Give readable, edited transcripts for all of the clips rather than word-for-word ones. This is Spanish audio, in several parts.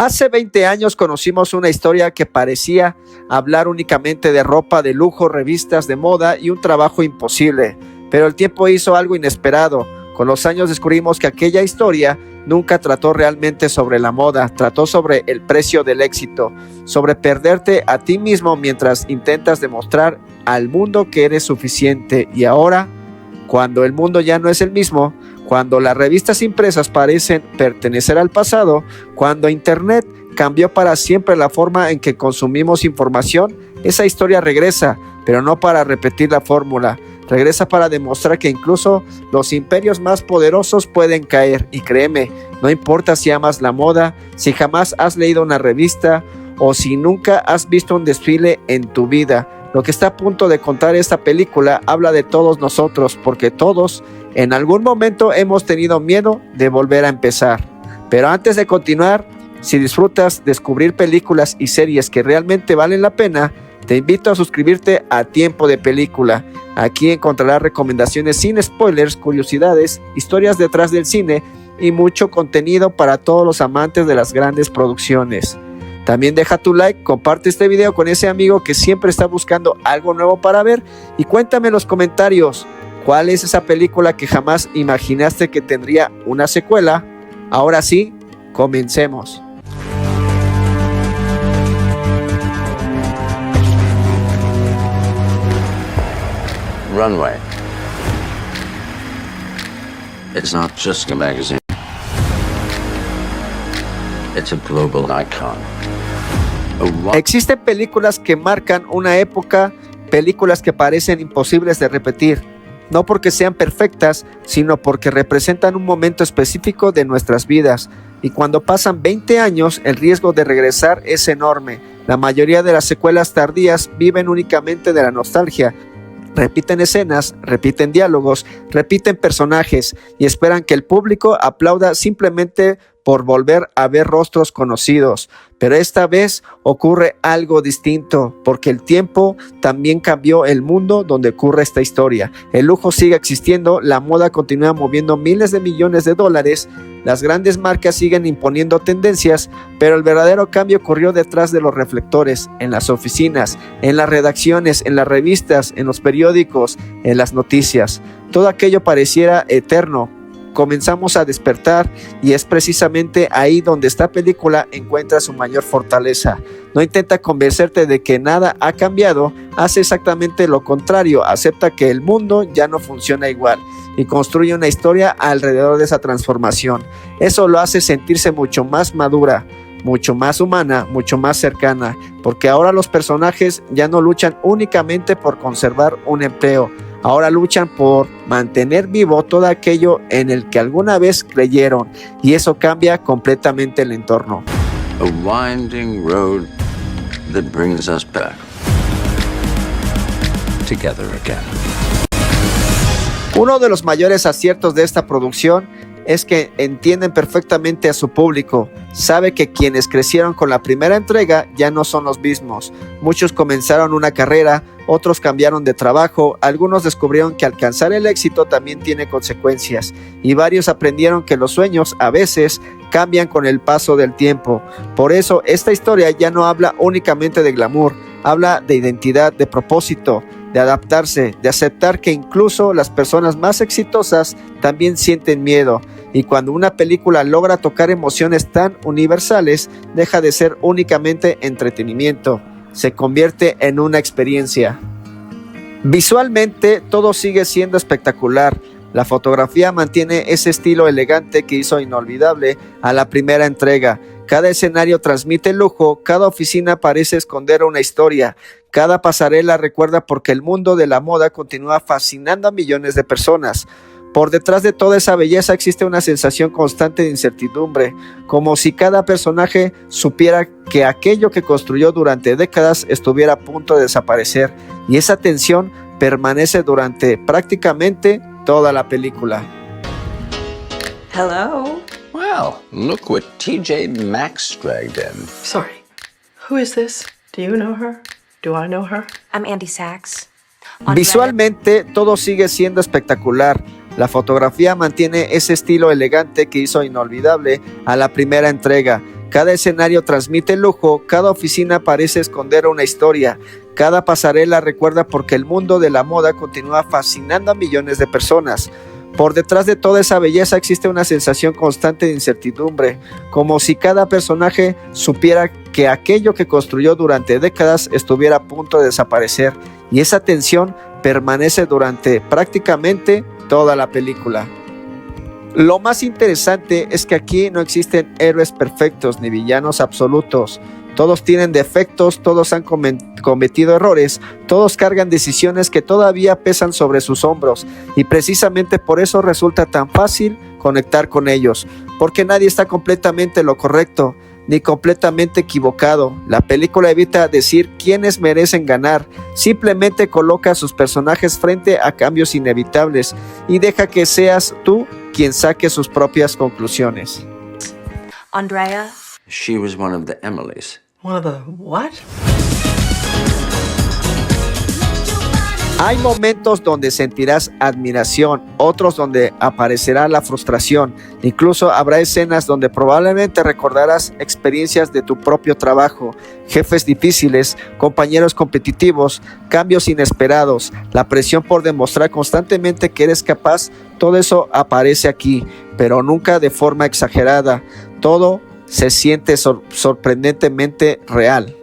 Hace 20 años conocimos una historia que parecía hablar únicamente de ropa de lujo, revistas de moda y un trabajo imposible, pero el tiempo hizo algo inesperado. Con los años descubrimos que aquella historia nunca trató realmente sobre la moda, trató sobre el precio del éxito, sobre perderte a ti mismo mientras intentas demostrar al mundo que eres suficiente. Y ahora, cuando el mundo ya no es el mismo, cuando las revistas impresas parecen pertenecer al pasado, cuando Internet cambió para siempre la forma en que consumimos información, esa historia regresa, pero no para repetir la fórmula. Regresa para demostrar que incluso los imperios más poderosos pueden caer. Y créeme, no importa si amas la moda, si jamás has leído una revista o si nunca has visto un desfile en tu vida. Lo que está a punto de contar esta película habla de todos nosotros, porque todos en algún momento hemos tenido miedo de volver a empezar. Pero antes de continuar, si disfrutas descubrir películas y series que realmente valen la pena, te invito a suscribirte a Tiempo de Película. Aquí encontrarás recomendaciones sin spoilers, curiosidades, historias detrás del cine y mucho contenido para todos los amantes de las grandes producciones. También deja tu like, comparte este video con ese amigo que siempre está buscando algo nuevo para ver y cuéntame en los comentarios cuál es esa película que jamás imaginaste que tendría una secuela. Ahora sí, comencemos. Runway. It's not just a magazine. It's a global icon. Existen películas que marcan una época, películas que parecen imposibles de repetir, no porque sean perfectas, sino porque representan un momento específico de nuestras vidas. Y cuando pasan 20 años, el riesgo de regresar es enorme. La mayoría de las secuelas tardías viven únicamente de la nostalgia. Repiten escenas, repiten diálogos, repiten personajes y esperan que el público aplauda simplemente por volver a ver rostros conocidos. Pero esta vez ocurre algo distinto, porque el tiempo también cambió el mundo donde ocurre esta historia. El lujo sigue existiendo, la moda continúa moviendo miles de millones de dólares, las grandes marcas siguen imponiendo tendencias, pero el verdadero cambio ocurrió detrás de los reflectores, en las oficinas, en las redacciones, en las revistas, en los periódicos, en las noticias. Todo aquello pareciera eterno. Comenzamos a despertar y es precisamente ahí donde esta película encuentra su mayor fortaleza. No intenta convencerte de que nada ha cambiado, hace exactamente lo contrario, acepta que el mundo ya no funciona igual y construye una historia alrededor de esa transformación. Eso lo hace sentirse mucho más madura, mucho más humana, mucho más cercana, porque ahora los personajes ya no luchan únicamente por conservar un empleo. Ahora luchan por mantener vivo todo aquello en el que alguna vez creyeron, y eso cambia completamente el entorno. A winding road that brings us back together again. Uno de los mayores aciertos de esta producción es que entienden perfectamente a su público. Sabe que quienes crecieron con la primera entrega ya no son los mismos. Muchos comenzaron una carrera, otros cambiaron de trabajo, algunos descubrieron que alcanzar el éxito también tiene consecuencias, y varios aprendieron que los sueños a veces cambian con el paso del tiempo. Por eso esta historia ya no habla únicamente de glamour, habla de identidad, de propósito, de adaptarse, de aceptar que incluso las personas más exitosas también sienten miedo. Y cuando una película logra tocar emociones tan universales, deja de ser únicamente entretenimiento, se convierte en una experiencia. Visualmente todo sigue siendo espectacular. La fotografía mantiene ese estilo elegante que hizo inolvidable a la primera entrega. Cada escenario transmite lujo, cada oficina parece esconder una historia, cada pasarela recuerda porque el mundo de la moda continúa fascinando a millones de personas. Por detrás de toda esa belleza existe una sensación constante de incertidumbre, como si cada personaje supiera que aquello que construyó durante décadas estuviera a punto de desaparecer, y esa tensión permanece durante prácticamente toda la película. Hello? Well, look what TJ Maxx dragged in. Sorry. Who is this? Do you know her? Do I know her? I'm Andy Sachs. Visualmente todo sigue siendo espectacular. La fotografía mantiene ese estilo elegante que hizo inolvidable a la primera entrega. Cada escenario transmite lujo, cada oficina parece esconder una historia, cada pasarela recuerda porque el mundo de la moda continúa fascinando a millones de personas. Por detrás de toda esa belleza existe una sensación constante de incertidumbre, como si cada personaje supiera que aquello que construyó durante décadas estuviera a punto de desaparecer, y esa tensión permanece durante prácticamente toda la película. Lo más interesante es que aquí no existen héroes perfectos ni villanos absolutos. Todos tienen defectos, todos han cometido errores, todos cargan decisiones que todavía pesan sobre sus hombros, y precisamente por eso resulta tan fácil conectar con ellos, porque nadie está completamente en lo correcto, ni completamente equivocado. La película evita decir quiénes merecen ganar, simplemente coloca a sus personajes frente a cambios inevitables y deja que seas tú quien saque sus propias conclusiones. Andrea? She was one of the Emilys. One of the what? Hay momentos donde sentirás admiración, otros donde aparecerá la frustración. Incluso habrá escenas donde probablemente recordarás experiencias de tu propio trabajo, jefes difíciles, compañeros competitivos, cambios inesperados, la presión por demostrar constantemente que eres capaz. Todo eso aparece aquí, pero nunca de forma exagerada. Todo se siente sorprendentemente real.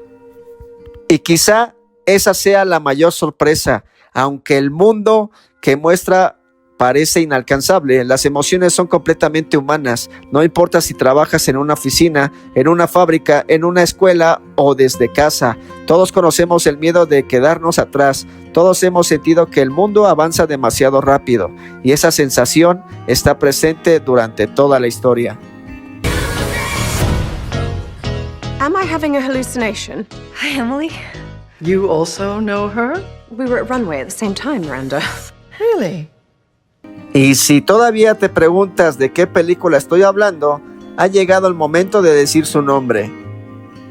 Y quizá esa sea la mayor sorpresa. Aunque el mundo que muestra parece inalcanzable, las emociones son completamente humanas. No importa si trabajas en una oficina, en una fábrica, en una escuela o desde casa. Todos conocemos el miedo de quedarnos atrás. Todos hemos sentido que el mundo avanza demasiado rápido, y esa sensación está presente durante toda la historia. Am I having a hallucination? Hi, Emily. You also know her? We were at Runway at the same time, Miranda. Really? Y si todavía te preguntas de qué película estoy hablando, ha llegado el momento de decir su nombre.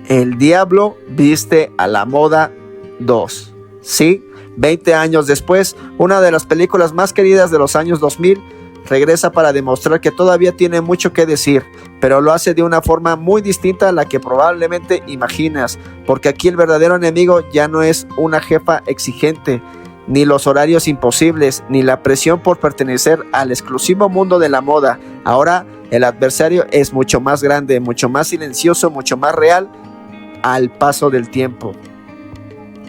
El Diablo Viste a la Moda 2. Sí, 20 años después, una de las películas más queridas de los años 2000 regresa para demostrar que todavía tiene mucho que decir, pero lo hace de una forma muy distinta a la que probablemente imaginas, porque aquí el verdadero enemigo ya no es una jefa exigente, ni los horarios imposibles, ni la presión por pertenecer al exclusivo mundo de la moda. Ahora el adversario es mucho más grande, mucho más silencioso, mucho más real al paso del tiempo.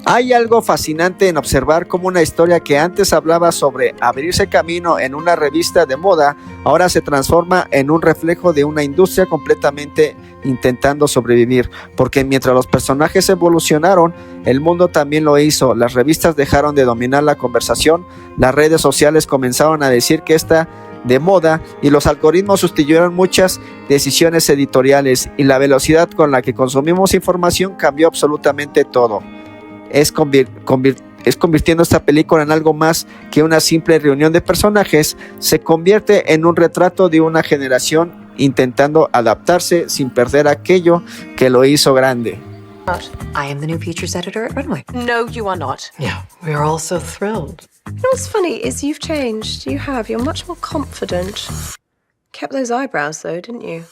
Hay algo fascinante en observar cómo una historia que antes hablaba sobre abrirse camino en una revista de moda, ahora se transforma en un reflejo de una industria completamente intentando sobrevivir, porque mientras los personajes evolucionaron, el mundo también lo hizo. Las revistas dejaron de dominar la conversación, las redes sociales comenzaron a decir que está de moda, y los algoritmos sustituyeron muchas decisiones editoriales, y la velocidad con la que consumimos información cambió absolutamente todo. Es convirtiendo esta película en algo más que una simple reunión de personajes. Se convierte en un retrato de una generación intentando adaptarse sin perder aquello que lo hizo grande. I am the new features editor at Runway. No, you are not. Yeah, we are all so thrilled. You know what's funny is you've changed. You have. You're much more confident. Kept those eyebrows though, didn't you?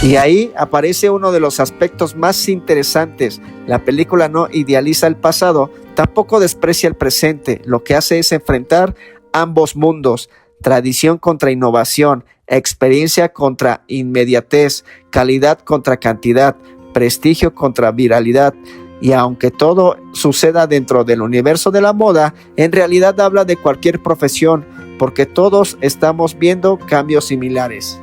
Y ahí aparece uno de los aspectos más interesantes. La película no idealiza el pasado, tampoco desprecia el presente. Lo que hace es enfrentar ambos mundos: tradición contra innovación, experiencia contra inmediatez, calidad contra cantidad, prestigio contra viralidad. Y aunque todo suceda dentro del universo de la moda, en realidad habla de cualquier profesión, porque todos estamos viendo cambios similares.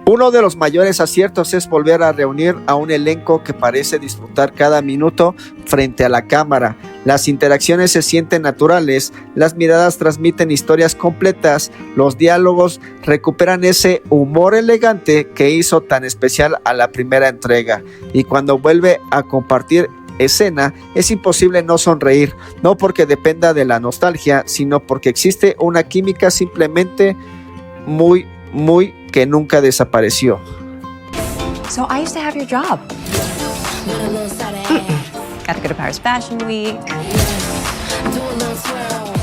Uno de los mayores aciertos es volver a reunir a un elenco que parece disfrutar cada minuto frente a la cámara. Las interacciones se sienten naturales, las miradas transmiten historias completas, los diálogos recuperan ese humor elegante que hizo tan especial a la primera entrega. Y cuando vuelve a compartir escena, es imposible no sonreír, no porque dependa de la nostalgia, sino porque existe una química simplemente muy que nunca desapareció. So I used to have your job. Got to go to Paris Fashion Week.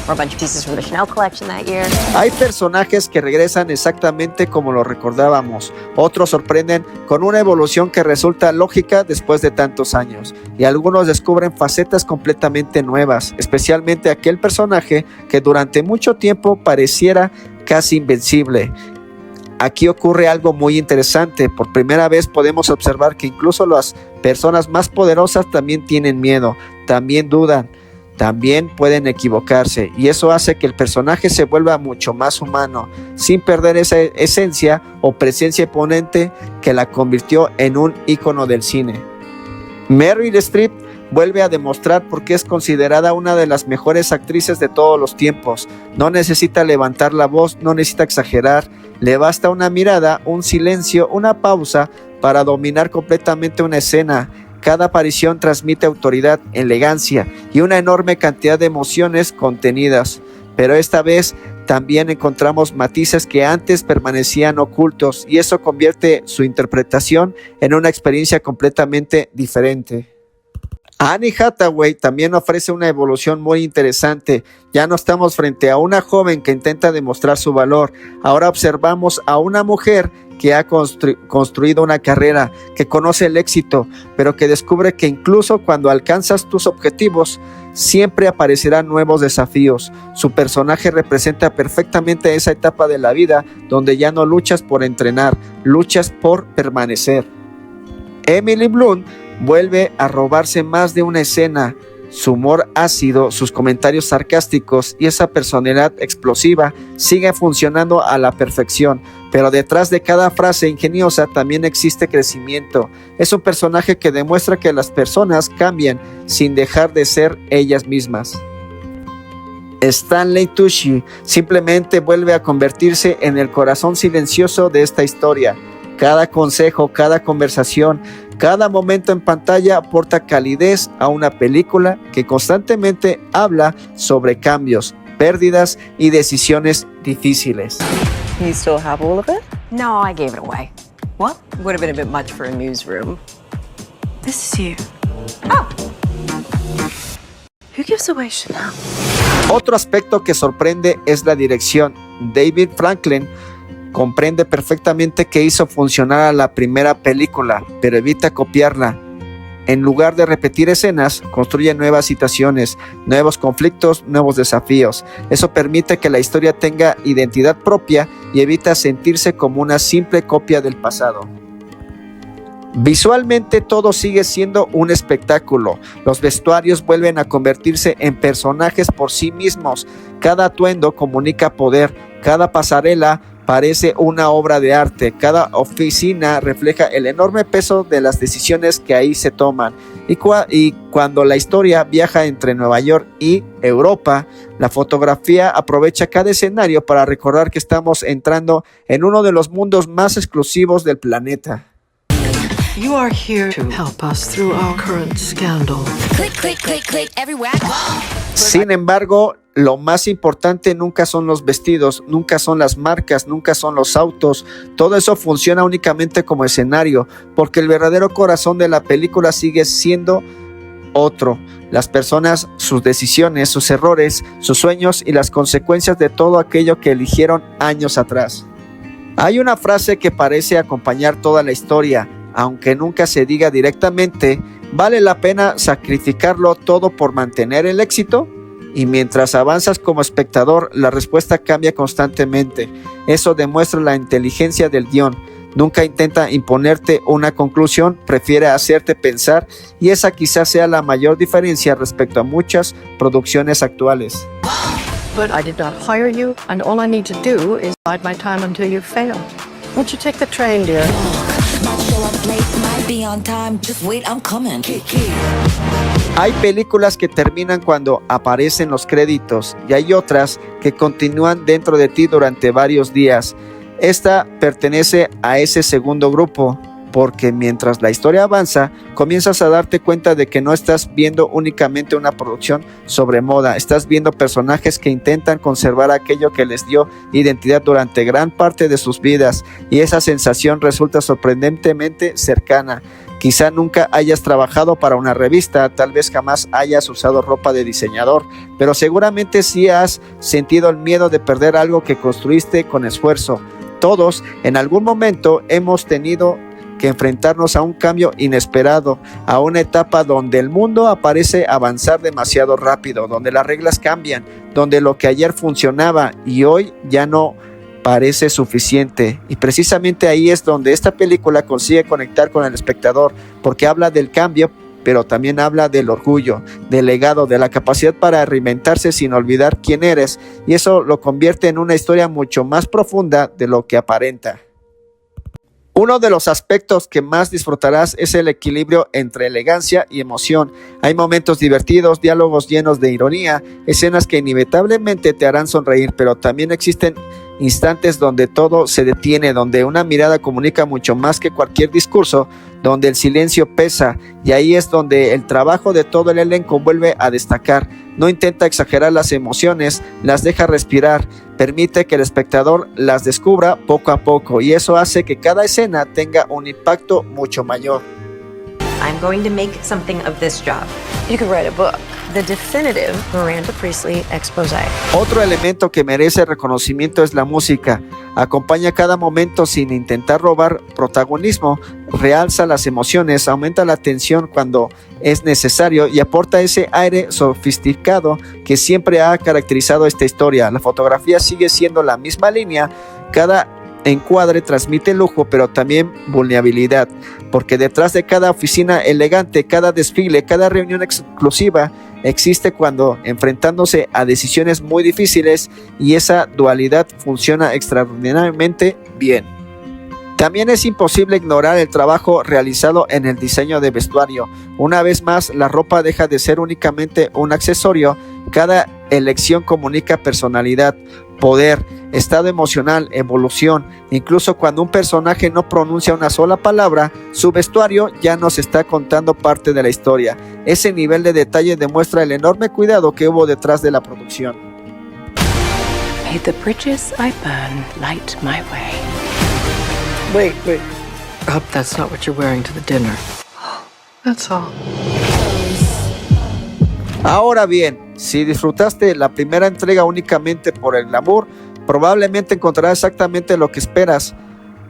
Or a bunch of pieces from the Chanel collection that year. Hay personajes que regresan exactamente como lo recordábamos, otros sorprenden con una evolución que resulta lógica después de tantos años, y algunos descubren facetas completamente nuevas, especialmente aquel personaje que durante mucho tiempo pareciera casi invencible. Aquí ocurre algo muy interesante. Por primera vez podemos observar que incluso las personas más poderosas también tienen miedo, también dudan, también pueden equivocarse, y eso hace que el personaje se vuelva mucho más humano, sin perder esa esencia o presencia imponente que la convirtió en un ícono del cine. Meryl Streep vuelve a demostrar por qué es considerada una de las mejores actrices de todos los tiempos. No necesita levantar la voz, no necesita exagerar, le basta una mirada, un silencio, una pausa para dominar completamente una escena. Cada aparición transmite autoridad, elegancia y una enorme cantidad de emociones contenidas, pero esta vez también encontramos matices que antes permanecían ocultos, y eso convierte su interpretación en una experiencia completamente diferente. Anne Hathaway también ofrece una evolución muy interesante. Ya no estamos frente a una joven que intenta demostrar su valor, ahora observamos a una mujer que ha construido una carrera, que conoce el éxito, pero que descubre que incluso cuando alcanzas tus objetivos, siempre aparecerán nuevos desafíos. Su personaje representa perfectamente esa etapa de la vida donde ya no luchas por entrenar, luchas por permanecer. Emily Blunt vuelve a robarse más de una escena. Su humor ácido, sus comentarios sarcásticos y esa personalidad explosiva sigue funcionando a la perfección, pero detrás de cada frase ingeniosa también existe crecimiento. Es un personaje que demuestra que las personas cambian sin dejar de ser ellas mismas. Stanley Tucci simplemente vuelve a convertirse en el corazón silencioso de esta historia. Cada consejo, cada conversación, cada momento en pantalla aporta calidez a una película que constantemente habla sobre cambios, pérdidas y decisiones difíciles. You still have all of it? No, I gave it away. What? Would have been a bit much for a newsroom. This is you. Oh, Who gives away Chanel? Otro aspecto que sorprende es la dirección. David Franklin comprende perfectamente que hizo funcionar a la primera película, pero evita copiarla. En lugar de repetir escenas, construye nuevas situaciones, nuevos conflictos, nuevos desafíos. Eso permite que la historia tenga identidad propia y evita sentirse como una simple copia del pasado. Visualmente todo sigue siendo un espectáculo. Los vestuarios vuelven a convertirse en personajes por sí mismos. Cada atuendo comunica poder, cada pasarela parece una obra de arte, cada oficina refleja el enorme peso de las decisiones que ahí se toman. Y cuando la historia viaja entre Nueva York y Europa, la fotografía aprovecha cada escenario para recordar que estamos entrando en uno de los mundos más exclusivos del planeta. You are here to help us through our current scandal. Click, click, click, click, everywhere I go. Sin embargo, lo más importante nunca son los vestidos, nunca son las marcas, nunca son los autos. Todo eso funciona únicamente como escenario, porque el verdadero corazón de la película sigue siendo otro. Las personas, sus decisiones, sus errores, sus sueños y las consecuencias de todo aquello que eligieron años atrás. Hay una frase que parece acompañar toda la historia, aunque nunca se diga directamente: ¿vale la pena sacrificarlo todo por mantener el éxito? Y mientras avanzas como espectador, la respuesta cambia constantemente. Eso demuestra la inteligencia del guión. Nunca intenta imponerte una conclusión, prefiere hacerte pensar, y esa quizás sea la mayor diferencia respecto a muchas producciones actuales. But I did not hire you, and all I need to do is bide my time until you fail. Won't you take the train, dear? Might show up late, might be on time. Just wait, I'm coming. Hay películas que terminan cuando aparecen los créditos y hay otras que continúan dentro de ti durante varios días. Esta pertenece a ese segundo grupo, porque mientras la historia avanza, comienzas a darte cuenta de que no estás viendo únicamente una producción sobre moda, estás viendo personajes que intentan conservar aquello que les dio identidad durante gran parte de sus vidas, y esa sensación resulta sorprendentemente cercana. Quizá nunca hayas trabajado para una revista, tal vez jamás hayas usado ropa de diseñador, pero seguramente sí has sentido el miedo de perder algo que construiste con esfuerzo. Todos en algún momento hemos tenido que enfrentarnos a un cambio inesperado, a una etapa donde el mundo parece avanzar demasiado rápido, donde las reglas cambian, donde lo que ayer funcionaba y hoy ya no parece suficiente. Y precisamente ahí es donde esta película consigue conectar con el espectador, porque habla del cambio, pero también habla del orgullo, del legado, de la capacidad para reinventarse sin olvidar quién eres, y eso lo convierte en una historia mucho más profunda de lo que aparenta. Uno de los aspectos que más disfrutarás es el equilibrio entre elegancia y emoción. Hay momentos divertidos, diálogos llenos de ironía, escenas que inevitablemente te harán sonreír, pero también existen instantes donde todo se detiene, donde una mirada comunica mucho más que cualquier discurso, donde el silencio pesa, y ahí es donde el trabajo de todo el elenco vuelve a destacar. No intenta exagerar las emociones, las deja respirar, permite que el espectador las descubra poco a poco, y eso hace que cada escena tenga un impacto mucho mayor. I'm going to make something of this job. You could write a book. The definitive Miranda Priestley expose. Otro elemento que merece reconocimiento es la música. Acompaña cada momento sin intentar robar protagonismo, realza las emociones, aumenta la tensión cuando es necesario y aporta ese aire sofisticado que siempre ha caracterizado esta historia. La fotografía sigue siendo la misma línea, cada encuadre transmite lujo, pero también vulnerabilidad, porque detrás de cada oficina elegante, cada desfile, cada reunión exclusiva, existe cuando enfrentándose a decisiones muy difíciles, y esa dualidad funciona extraordinariamente bien. También es imposible ignorar el trabajo realizado en el diseño de vestuario. Una vez más, la ropa deja de ser únicamente un accesorio. Cada elección comunica personalidad, poder, estado emocional, evolución. Incluso cuando un personaje no pronuncia una sola palabra, su vestuario ya nos está contando parte de la historia. Ese nivel de detalle demuestra el enorme cuidado que hubo detrás de la producción. May the bridges I burn light my way. Wait. I hope that's not what you're wearing to the dinner. That's all. Ahora bien, si disfrutaste la primera entrega únicamente por el glamour, probablemente encontrarás exactamente lo que esperas.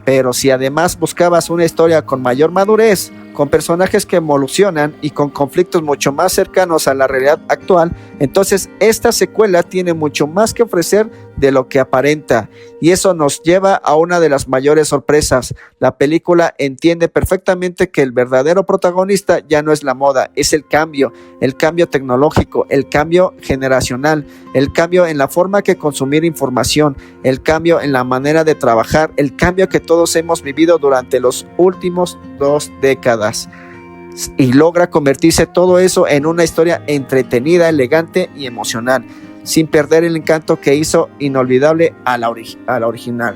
Pero si además buscabas una historia con mayor madurez, con personajes que evolucionan y con conflictos mucho más cercanos a la realidad actual, entonces esta secuela tiene mucho más que ofrecer de lo que aparenta. Y eso nos lleva a una de las mayores sorpresas. La película entiende perfectamente que el verdadero protagonista ya no es la moda, es el cambio tecnológico, el cambio generacional, el cambio en la forma que consumir información, el cambio en la manera de trabajar, el cambio que todos hemos vivido durante los últimos 2 décadas. Y logra convertirse todo eso en una historia entretenida, elegante y emocional, sin perder el encanto que hizo inolvidable a la original.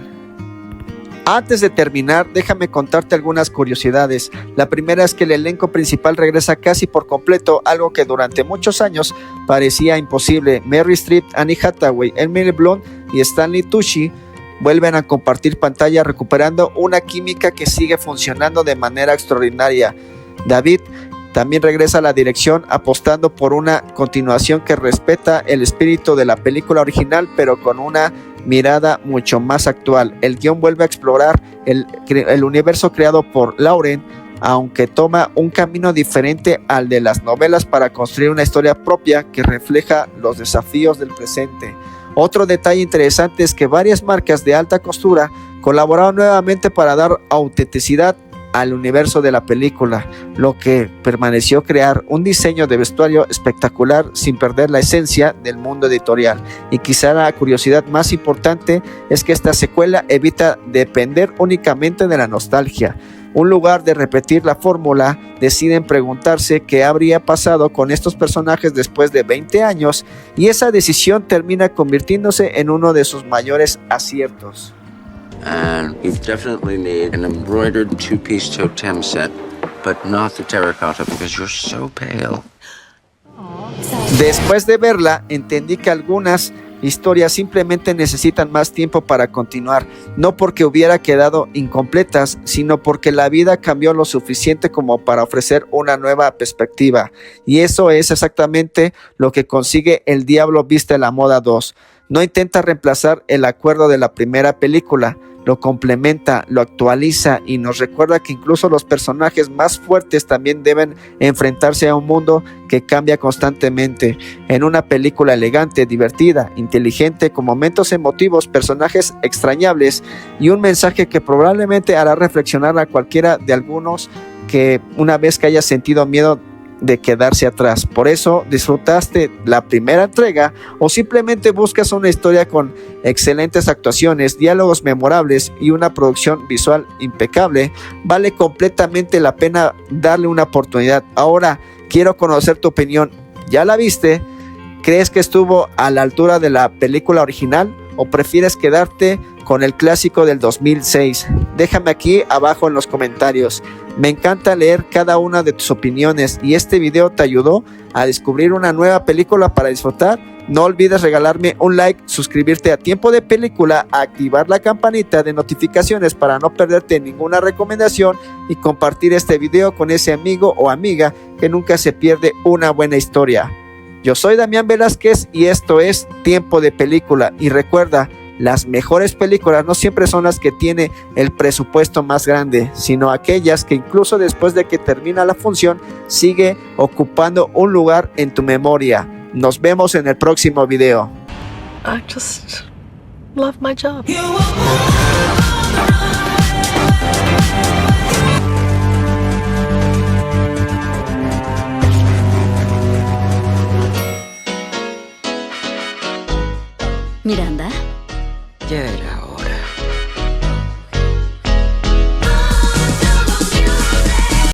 Antes de terminar, déjame contarte algunas curiosidades. La primera es que el elenco principal regresa casi por completo, algo que durante muchos años parecía imposible. Meryl Streep, Anne Hathaway, Emily Blunt y Stanley Tucci vuelven a compartir pantalla, recuperando una química que sigue funcionando de manera extraordinaria. David también regresa a la dirección, apostando por una continuación que respeta el espíritu de la película original, pero con una mirada mucho más actual. El guión vuelve a explorar el universo creado por Lauren, aunque toma un camino diferente al de las novelas para construir una historia propia que refleja los desafíos del presente. Otro detalle interesante es que varias marcas de alta costura colaboraron nuevamente para dar autenticidad al universo de la película, lo que permaneció crear un diseño de vestuario espectacular sin perder la esencia del mundo editorial. Y quizá la curiosidad más importante es que esta secuela evita depender únicamente de la nostalgia. En lugar de repetir la fórmula, deciden preguntarse qué habría pasado con estos personajes después de 20 años, y esa decisión termina convirtiéndose en uno de sus mayores aciertos. And you definitely need an embroidered 2-piece totem set, but not the terracotta because you're so pale. Después de verla, entendí que algunas historias simplemente necesitan más tiempo para continuar, no porque hubiera quedado incompletas, sino porque la vida cambió lo suficiente como para ofrecer una nueva perspectiva. Y eso es exactamente lo que consigue El Diablo Viste la Moda 2. No intenta reemplazar el acuerdo de la primera película, lo complementa, lo actualiza y nos recuerda que incluso los personajes más fuertes también deben enfrentarse a un mundo que cambia constantemente. En una película elegante, divertida, inteligente, con momentos emotivos, personajes extrañables y un mensaje que probablemente hará reflexionar a cualquiera de algunos que una vez que haya sentido miedo de quedarse atrás. Por eso disfrutaste la primera entrega o simplemente buscas una historia con excelentes actuaciones, diálogos memorables y una producción visual impecable, vale completamente la pena darle una oportunidad. Ahora quiero conocer tu opinión. ¿Ya la viste? ¿Crees que estuvo a la altura de la película original o prefieres quedarte con el clásico del 2006? Déjame aquí abajo en los comentarios. Me encanta leer cada una de tus opiniones y este video te ayudó a descubrir una nueva película para disfrutar. No olvides regalarme un like, suscribirte a Tiempo de Película, activar la campanita de notificaciones para no perderte ninguna recomendación y compartir este video con ese amigo o amiga que nunca se pierde una buena historia. Yo soy Damián Velázquez y esto es Tiempo de Película. Y recuerda, las mejores películas no siempre son las que tienen el presupuesto más grande, sino aquellas que incluso después de que termina la función, sigue ocupando un lugar en tu memoria. Nos vemos en el próximo video. I just love my job. Miranda. Ya era hora.